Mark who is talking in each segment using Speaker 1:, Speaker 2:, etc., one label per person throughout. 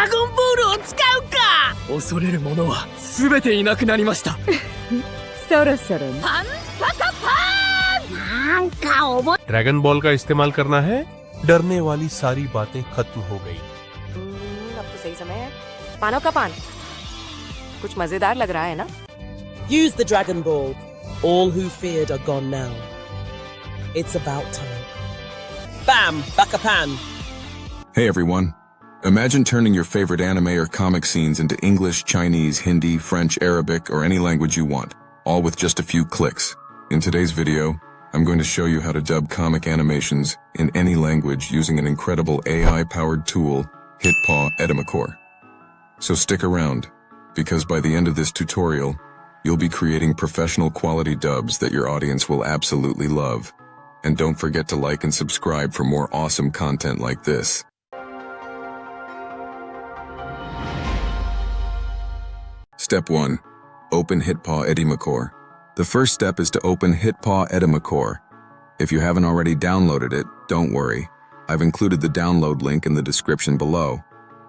Speaker 1: ラゴンボールを使うか。恐れる者は全ていなくなりました。
Speaker 2: そろそろ
Speaker 1: パンパカパーン。なんかおぼ
Speaker 3: ड्रैगन ball का इस्तेमाल करना है, डरने वाली सारी बातें खत्म हो गई।
Speaker 2: अब तो सही समय है। पानों का पान कुछ मजेदार लग रहा है ना?
Speaker 4: Use the Dragon Ball. All who feared are gone now. It's about time. Bam! Bakapan!
Speaker 5: Hey everyone. Imagine turning your favorite anime or comic scenes into English, Chinese, Hindi, French, Arabic, or any language you want, all with just a few clicks. In today's video, I'm going to show you how to dub comic animations in any language using an incredible AI-powered tool, HitPaw Edimakor. So stick around, because by the end of this tutorial, you'll be creating professional quality dubs that your audience will absolutely love. And don't forget to like and subscribe for more awesome content like this. Step 1. Open HitPaw Edimakor. The first step is to open HitPaw Edimakor. If you haven't already downloaded it, don't worry. I've included the download link in the description below.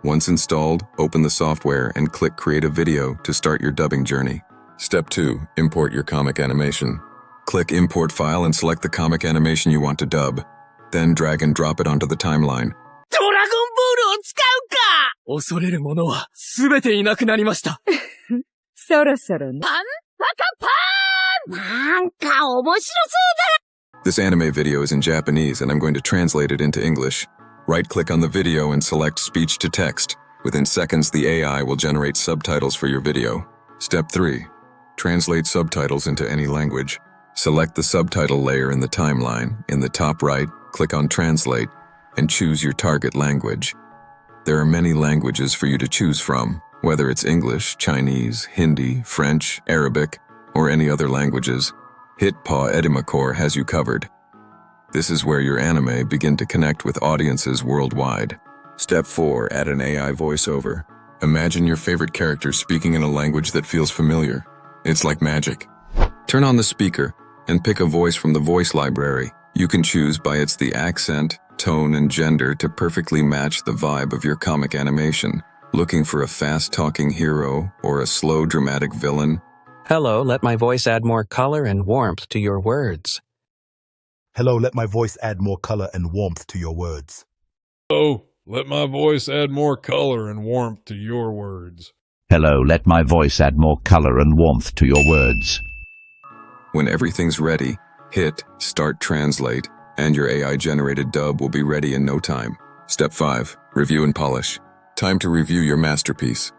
Speaker 5: Once installed, open the software and click Create a Video to start your dubbing journey. Step 2. Import your comic animation. Click Import File and select the comic animation you want to dub. Then drag and drop it onto the timeline.
Speaker 1: ドラゴンボールを使うか。恐れる者は全ていなくなりました。
Speaker 2: そろそろ
Speaker 1: パンパカパーン。なんか面白そうだ。
Speaker 5: This anime video is in Japanese and I'm going to translate it into English. Right-click on the video and select Speech to Text. Within seconds, the AI will generate subtitles for your video. Step 3. Translate subtitles into any language. Select the subtitle layer in the timeline. In the top right, click on Translate and choose your target language. There are many languages for you to choose from, whether it's English, Chinese, Hindi, French, Arabic, or any other languages. HitPaw Edimakor has you covered. This is where your anime begin to connect with audiences worldwide. Step 4. Add an AI voiceover. Imagine your favorite character speaking in a language that feels familiar. It's like magic. Turn on the speaker and pick a voice from the voice library. You can choose by the accent, tone, and gender to perfectly match the vibe of your comic animation. Looking for a fast-talking hero or a slow, dramatic villain?
Speaker 6: Hello, let my voice add more color and warmth to your words.
Speaker 7: Hello, let my voice add more color and warmth to your words.
Speaker 8: Oh, let my voice add more color and warmth to your words.
Speaker 9: Hello, let my voice add more color and warmth to your words.
Speaker 5: When everything's ready, hit Start Translate, and your AI-generated dub will be ready in no time. Step 5. Review and polish. Time to review your masterpiece.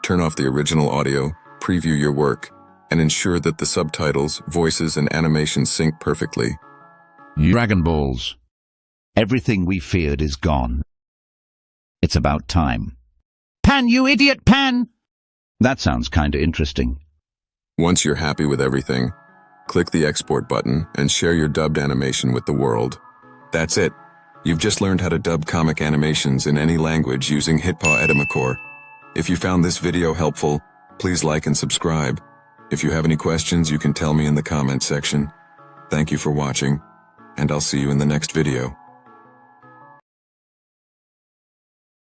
Speaker 5: Turn off the original audio, preview your work, and ensure that the subtitles, voices, and animations sync perfectly.
Speaker 9: Dragon Balls. Everything we feared is gone. It's about time. Pan, you idiot, Pan! That sounds kinda interesting.
Speaker 5: Once you're happy with everything, click the export button and share your dubbed animation with the world. That's it. You've just learned how to dub comic animations in any language using HitPaw Edimakor. If you found this video helpful, please like and subscribe. If you have any questions, you can tell me in the comment section. Thank you for watching, and I'll see you in the next video.